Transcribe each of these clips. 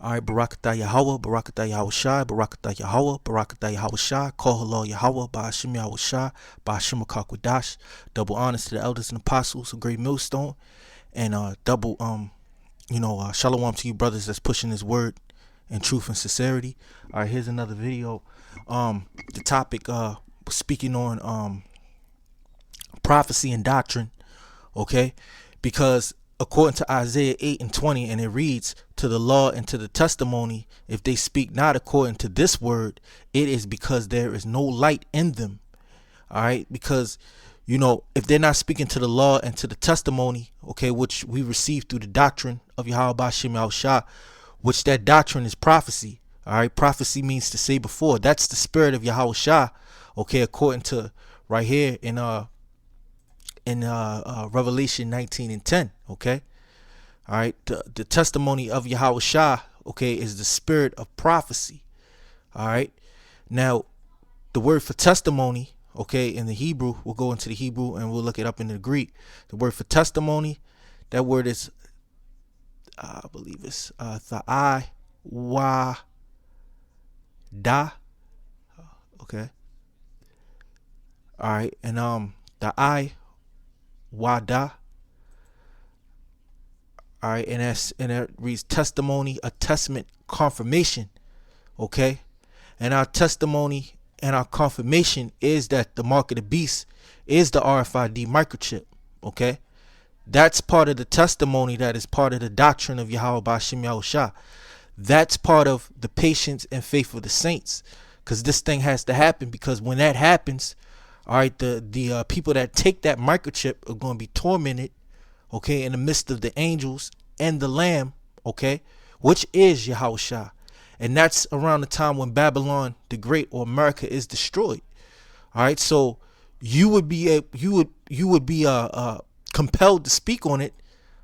All right, Barakatah Yahweh, Barakatah Yahweh Shai, Barakatah Yahweh, Barakatah Yahweh Shai, Call Halal Yahweh, Ba'ashim Yahweh Shai, Ba'ashim Akakwadash. Double honors to the elders and apostles, a great millstone, and double shalom to you brothers that's pushing His word in truth and sincerity. All right, here's another video. The topic was speaking on prophecy and doctrine, okay? Because according to Isaiah 8:20, and it reads, to the law and to the testimony, if they speak not according to this word, it is because there is no light in them. All right, because if they're not speaking to the law and to the testimony, okay, which we receive through the doctrine of Yahweh Ba'ashim Yahweh Shah, which that doctrine is prophecy. All right, prophecy means to say before. That's the spirit of Yahweh Shah, okay, according to right here in Revelation 19:10, okay. All right, the testimony of Yahweh Shah, okay, is the spirit of prophecy. All right, now the word for testimony, okay, in the Hebrew, we'll go into the Hebrew and we'll look it up in the Greek. The word for testimony, that word is, I believe it's tha'ai wa da, okay. All right, and tha'ai wa da. All right, and that reads testimony, a testament, confirmation, okay. And our testimony and our confirmation is that the mark of the beast is the RFID microchip, okay. That's part of the testimony. That is part of the doctrine of Yahweh Ba'ashim Yahweh Shah. That's part of the patience and faith of the saints, because this thing has to happen. Because when that happens, all right, the people that take that microchip are going to be tormented, okay, in the midst of the angels and the Lamb, okay, which is Yahweh Shah. And that's around the time when Babylon the Great, or America, is destroyed. All right, so you would be compelled to speak on it,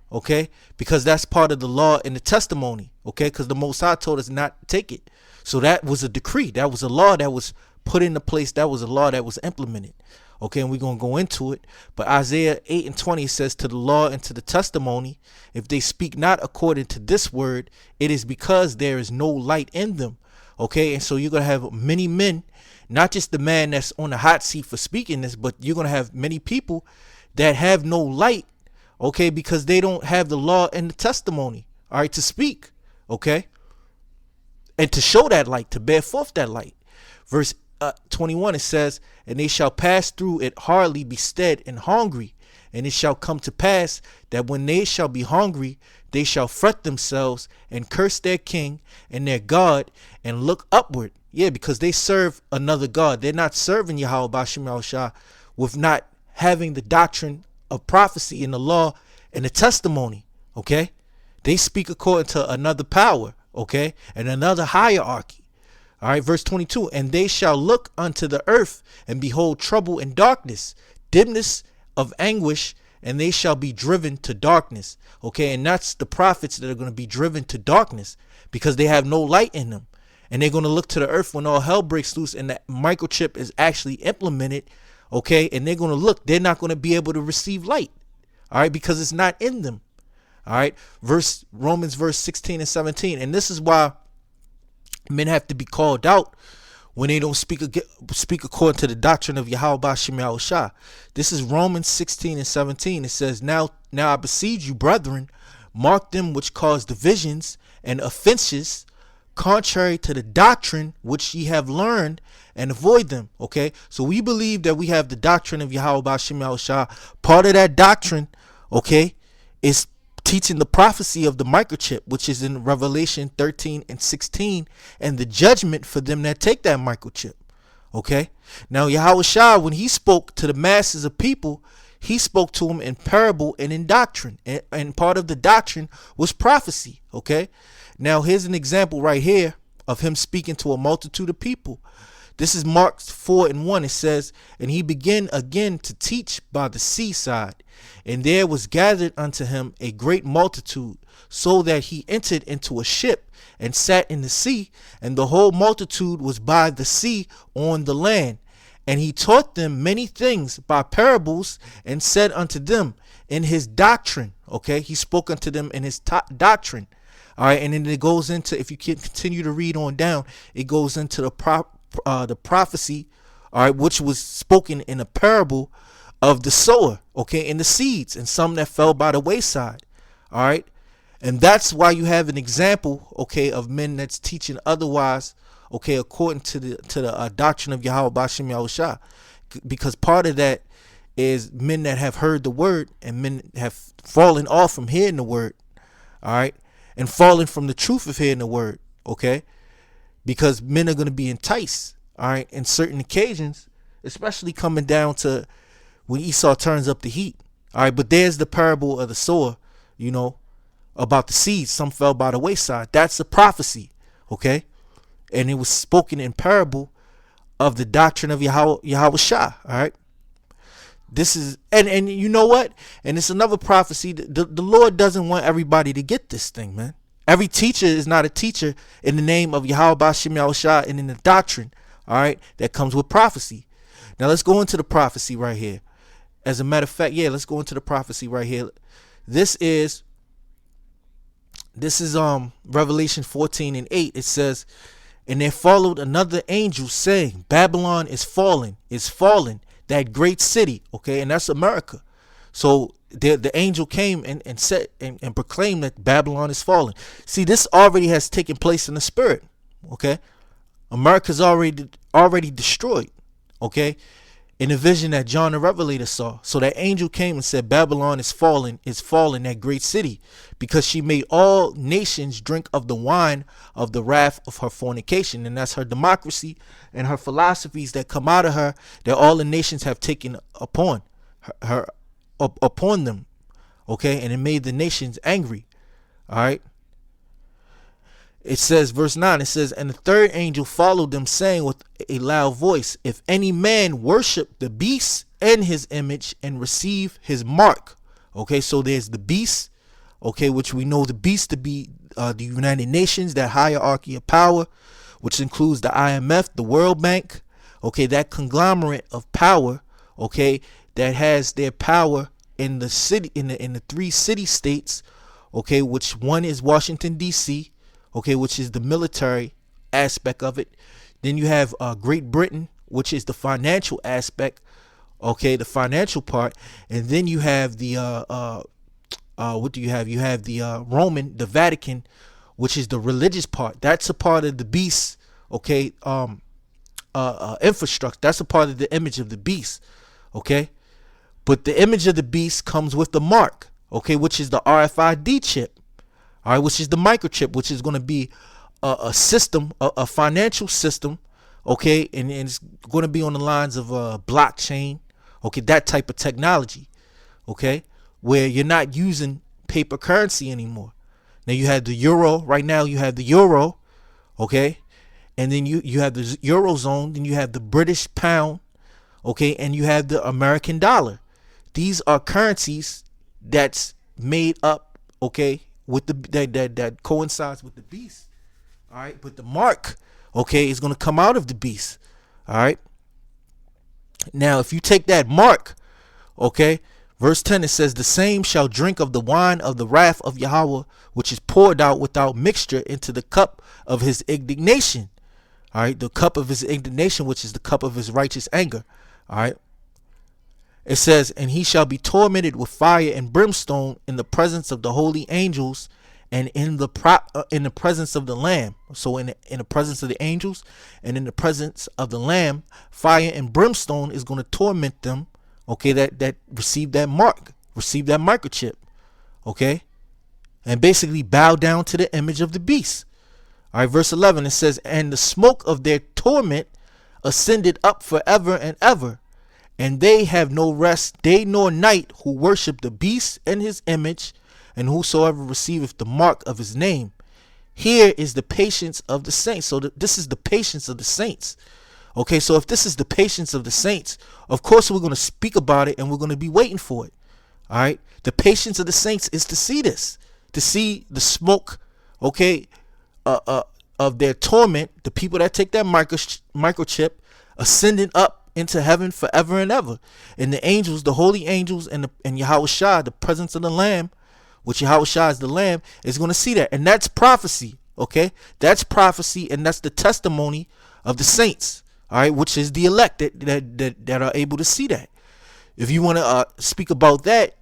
okay, because that's part of the law and the testimony, okay, because the Most High told us not to take it. So that was a decree, that was a law that was put into place, that was a law that was implemented, okay, and we're going to go into it. But Isaiah 8:20 says, to the law and to the testimony, if they speak not according to this word, it is because there is no light in them, okay. And so you're going to have many men, not just the man that's on the hot seat for speaking this, but you're going to have many people that have no light, okay, because they don't have the law and the testimony, all right, to speak, okay, and to show that light, to bear forth that light. Verse 21, it says, and they shall pass through it hardly, be stead and hungry, and it shall come to pass that when they shall be hungry, they shall fret themselves and curse their king and their God and look upward. Yeah, because they serve another God. They're not serving Yahweh Ba'ashim Yahweh Shah with not having the doctrine of prophecy in the law and the testimony, okay. They speak according to another power, okay, and another hierarchy. All right, verse 22, and they shall look unto the earth and behold trouble and darkness, dimness of anguish, and they shall be driven to darkness, okay. And that's the prophets that are going to be driven to darkness because they have no light in them. And they're going to look to the earth when all hell breaks loose and that microchip is actually implemented, okay, and they're going to look, they're not going to be able to receive light, all right, because it's not in them. All right, Romans verse 16 and 17, and this is why men have to be called out when they don't speak according to the doctrine of Yahweh Ba'ashim Yahweh Shah. This is Romans 16 and 17. It says, now I beseech you, brethren, mark them which cause divisions and offenses contrary to the doctrine which ye have learned, and avoid them, okay. So we believe that we have the doctrine of Yahweh Ba'ashim Yahweh Shah. Part of that doctrine, okay, is teaching the prophecy of the microchip, which is in Revelation 13 and 16, and the judgment for them that take that microchip, okay. Now Yahweh Shah, when he spoke to the masses of people, he spoke to them in parable and in doctrine, and part of the doctrine was prophecy, okay. Now here's an example right here of him speaking to a multitude of people. This is Mark 4 and 1. It says, and he began again to teach by the seaside, and there was gathered unto him a great multitude, so that he entered into a ship and sat in the sea, and the whole multitude was by the sea on the land. And he taught them many things by parables, and said unto them in his doctrine, okay, he spoke unto them in his doctrine, All right, and then it goes into, if you can continue to read on down, it goes into the prophecy, all right, which was spoken in a parable of the sower, okay, and the seeds, and some that fell by the wayside. All right, and that's why you have an example, okay, of men that's teaching otherwise, okay, according to the doctrine of Yahweh Bashim Yahushua, because part of that is men that have heard the word and men have fallen off from hearing the word, all right, and fallen from the truth of hearing the word, okay, because men are going to be enticed, all right, in certain occasions, especially coming down to when Esau turns up the heat, all right. But there's the parable of the sower, you know, about the seeds. Some fell by the wayside. That's a prophecy, okay, and it was spoken in parable of the doctrine of Yahweh Shah, all right. This is, and you know what? And it's another prophecy. The Lord doesn't want everybody to get this thing, man. Every teacher is not a teacher in the name of Yahweh Bashim Yahushua and in the doctrine, all right, that comes with prophecy. Now let's go into the prophecy right here. As a matter of fact, yeah, let's go into the prophecy right here. This is Revelation 14:8. It says, and there followed another angel saying, Babylon is fallen, that great city, okay, and that's America. So the angel came and said and proclaimed that Babylon is fallen. See, this already has taken place in the spirit, okay. America's already destroyed, okay, in the vision that John the Revelator saw. So that angel came and said, Babylon is fallen, that great city, because she made all nations drink of the wine of the wrath of her fornication. And that's her democracy and her philosophies that come out of her, that all the nations have taken upon them, okay, and it made the nations angry, all right. It says, verse 9, it says, and the third angel followed them, saying with a loud voice, if any man worship the beast and his image and receive his mark. Okay, so there's the beast, okay, which we know the beast to be the United Nations, that hierarchy of power, which includes the IMF, the World Bank, okay, that conglomerate of power, okay, that has their power in the city, in the three city states, okay, which one is Washington, D.C., okay, which is the military aspect of it. Then you have Great Britain, which is the financial aspect, okay, the financial part. And then you have the what do you have? You have the Roman, the Vatican, which is the religious part. That's a part of the beast, okay, infrastructure. That's a part of the image of the beast, okay. But the image of the beast comes with the mark, okay, which is the RFID chip. All right, which is the microchip, which is going to be a system, a financial system, okay, and it's going to be on the lines of blockchain, okay, that type of technology, okay, where you're not using paper currency anymore. Now you have the euro. Right now you have the euro, okay, and then you have the eurozone. Then you have the British pound, okay, and you have the American dollar. These are currencies that's made up, okay, with the that coincides with the beast, all right. But the mark, okay, is going to come out of the beast, all right. Now if you take that mark, okay, verse 10, it says, the same shall drink of the wine of the wrath of Yahweh, which is poured out without mixture into the cup of his indignation, all right, the cup of his indignation, which is the cup of his righteous anger, all right. It says, and he shall be tormented with fire and brimstone in the presence of the holy angels and in the presence of the Lamb. So in the presence of the angels and in the presence of the Lamb, fire and brimstone is going to torment them, okay, that receive that mark, receive that microchip, okay, and basically bow down to the image of the beast. All right, verse 11, it says, and the smoke of their torment ascended up forever and ever. And they have no rest day nor night who worship the beast and his image, and whosoever receiveth the mark of his name. Here is the patience of the saints. So this is the patience of the saints. Okay, so if this is the patience of the saints, of course we're going to speak about it and we're going to be waiting for it. All right, the patience of the saints is to see this, to see the smoke, okay, of their torment, the people that take that microchip ascending up into heaven forever and ever. And the angels, the holy angels, and Yahweh Shah, the presence of the Lamb, which Yahushua is the Lamb, is going to see that. And that's prophecy, okay? That's prophecy, and that's the testimony of the saints, all right, which is the elect that are able to see that. If you want to speak about that,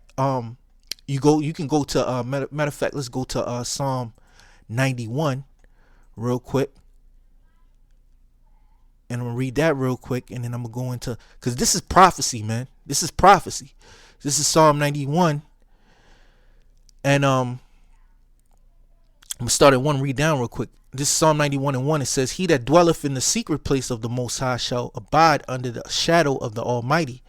you can go to matter of fact, let's go to Psalm 91 real quick. And I'm going to read that real quick, and then I'm going to go into, because this is prophecy, man. This is prophecy. This is Psalm 91. And I'm going to start at 1, read down real quick. This is Psalm 91 and 1. It says, he that dwelleth in the secret place of the Most High shall abide under the shadow of the Almighty.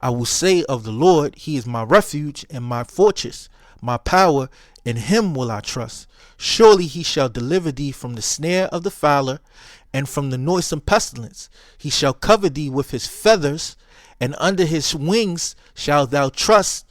I will say of the Lord, he is my refuge and my fortress, my power, in him will I trust. Surely he shall deliver thee from the snare of the fowler and from the noisome pestilence. He shall cover thee with his feathers, and under his wings shalt thou trust.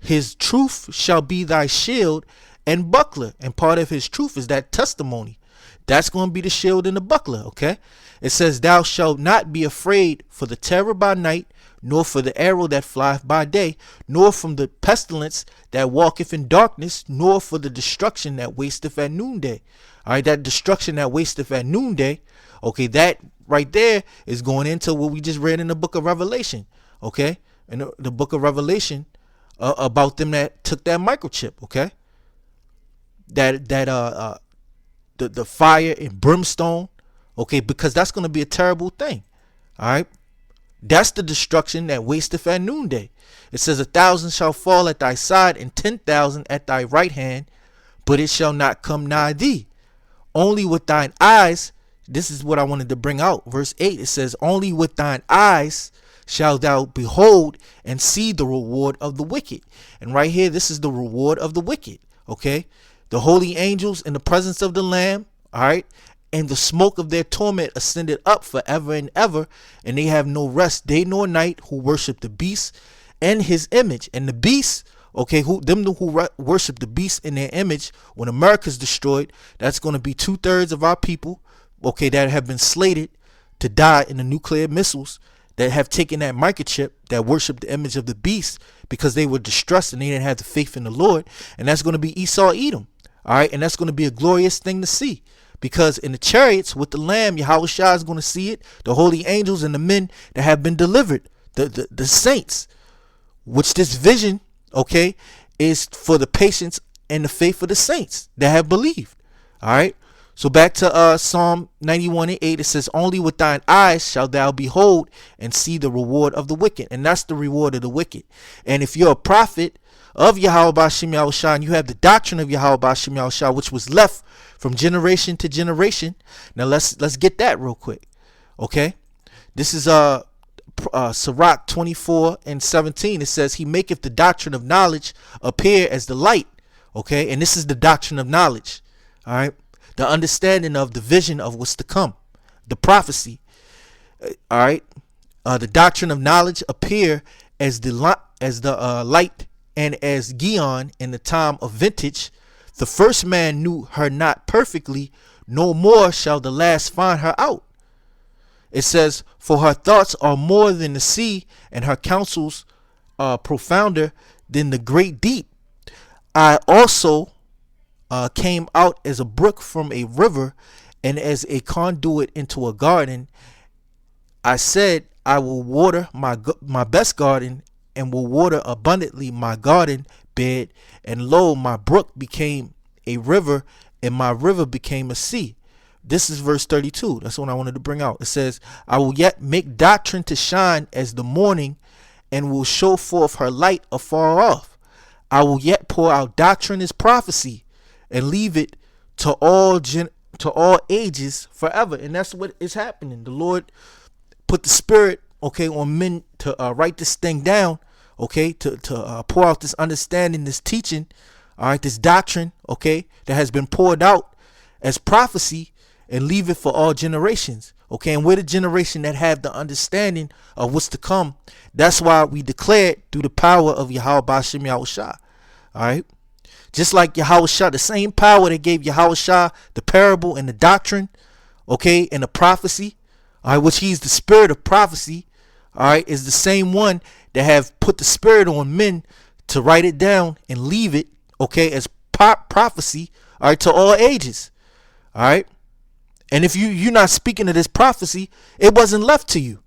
His truth shall be thy shield and buckler. And part of his truth is that testimony. That's going to be the shield and the buckler, okay? It says, thou shalt not be afraid for the terror by night, nor for the arrow that flieth by day, nor from the pestilence that walketh in darkness, nor for the destruction that wasteth at noonday. All right, that destruction that wasteth at noonday, okay, that right there is going into what we just read in the book of Revelation, okay? In the book of Revelation, about them that took that microchip, okay? The fire and brimstone, okay, because that's going to be a terrible thing, all right? That's the destruction that wasteth at noonday. It says 1,000 shall fall at thy side and 10,000 at thy right hand, but it shall not come nigh thee. Only with thine eyes, this is what I wanted to bring out. Verse 8, it says, only with thine eyes shalt thou behold and see the reward of the wicked. And right here, this is the reward of the wicked, okay? The holy angels in the presence of the Lamb, all right? And the smoke of their torment ascended up forever and ever, and they have no rest day nor night who worship the beast and his image. And the beast, okay, who worship the beast in their image, when America's destroyed, that's going to be 2/3 of our people, okay, that have been slated to die in the nuclear missiles, that have taken that microchip, that worship the image of the beast because they were distressed and they didn't have the faith in the Lord. And that's going to be Esau, Edom, all right, and that's going to be a glorious thing to see. Because in the chariots with the Lamb, Yahushua is going to see it, the holy angels and the men that have been delivered, the saints, which this vision, okay, is for the patience and the faith of the saints that have believed. All right. So back to Psalm 91 and 8, it says, only with thine eyes shalt thou behold and see the reward of the wicked. And that's the reward of the wicked. And if you're a prophet of Yahweh B'Shem Yahushua, and you have the doctrine of Yahweh B'Shem Yahushua, which was left from generation to generation. Now let's get that real quick. Okay. This is Sirach 24 and 17. It says, he maketh the doctrine of knowledge appear as the light. Okay. And this is the doctrine of knowledge. All right. The understanding of the vision of what's to come, the prophecy. All right. The doctrine of knowledge appear as the light and as Gion in the time of vintage. The first man knew her not perfectly, no more shall the last find her out. It says, for her thoughts are more than the sea, and her counsels are profounder than the great deep. I also came out as a brook from a river, and as a conduit into a garden. I said, I will water my best garden, and will water abundantly my garden bed, and lo, my brook became a river, and my river became a sea. This is verse 32. That's what I wanted to bring out. It says, I will yet make doctrine to shine as the morning, and will show forth her light afar off. I will yet pour out doctrine as prophecy, and leave it to all ages forever. And that's what is happening. The Lord put the spirit, okay, on men to write this thing down, okay, to pour out this understanding, this teaching, all right, this doctrine, okay, that has been poured out as prophecy, and leave it for all generations, okay. And we're the generation that have the understanding of what's to come. That's why we declared through the power of Yahweh B'Shem Yahushua, all right. Just like Yahushua, the same power that gave Yahushua the parable and the doctrine, okay, and the prophecy, all right, which he's the spirit of prophecy, all right, is the same one that have put the spirit on men to write it down and leave it, okay, as prophecy, all right, to all ages, all right. And if you're not speaking to this prophecy, it wasn't left to you,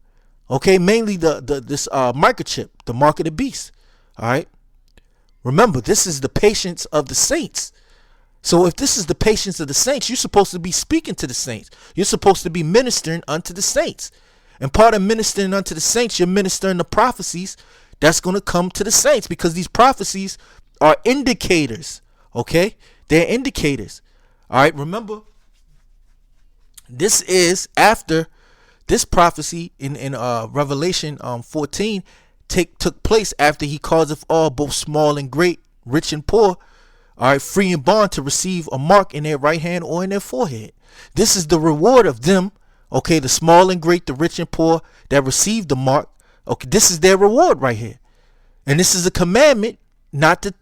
okay. Mainly this microchip, the mark of the beast, all right. Remember, this is the patience of the saints. So if this is the patience of the saints, you're supposed to be speaking to the saints. You're supposed to be ministering unto the saints. And part of ministering unto the saints, you're ministering the prophecies that's going to come to the saints, because these prophecies are indicators, okay? They're indicators. All right, remember, this is after this prophecy in Revelation 14 took place after he causeth all, both small and great, rich and poor, all right, free and bond, to receive a mark in their right hand or in their forehead. This is the reward of them, okay, the small and great, the rich and poor that received the mark. Okay, this is their reward right here. And this is a commandment not to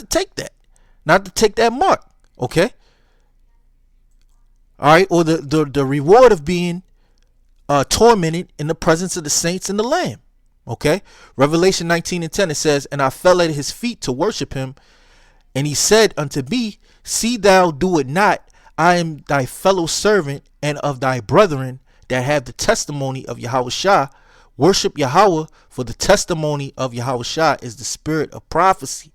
take that mark, okay? All right, or the reward of being tormented in the presence of the saints and the Lamb. Okay, Revelation 19:10, it says, and I fell at his feet to worship him, and he said unto me, see thou do it not. I am thy fellow servant and of thy brethren that have the testimony of Yahushua. Worship Yahweh, for the testimony of Yahushua is the spirit of prophecy.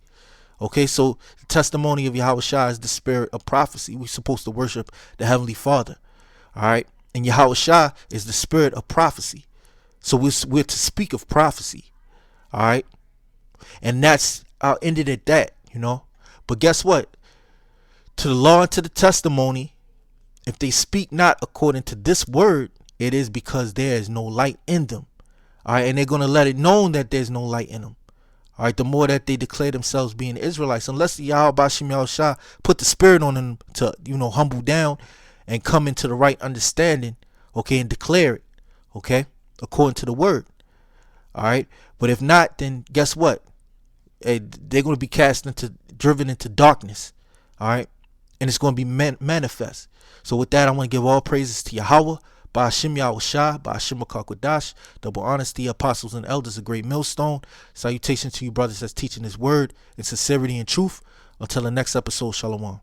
Okay, so the testimony of Yahushua is the spirit of prophecy. We're supposed to worship the Heavenly Father. All right, and Yahushua is the spirit of prophecy. So we're to speak of prophecy. All right, and I'll end it at that, you know. But guess what? To the law and to the testimony, if they speak not according to this word, it is because there is no light in them. All right, and they're going to let it known that there's no light in them. All right, the more that they declare themselves being Israelites, unless the Yahweh Bashim Yahushua put the spirit on them to, humble down and come into the right understanding, okay, and declare it, okay, according to the word. All right, but if not, then guess what? They're going to be driven into darkness. All right, and it's going to be manifest. So with that, I want to give all praises to Yahweh, Ba'ashim Yahushua, Ba'ashim Makakwadash, double honesty, apostles and elders, a great millstone. Salutations to you brothers that's teaching his word in sincerity and truth. Until the next episode, Shalom.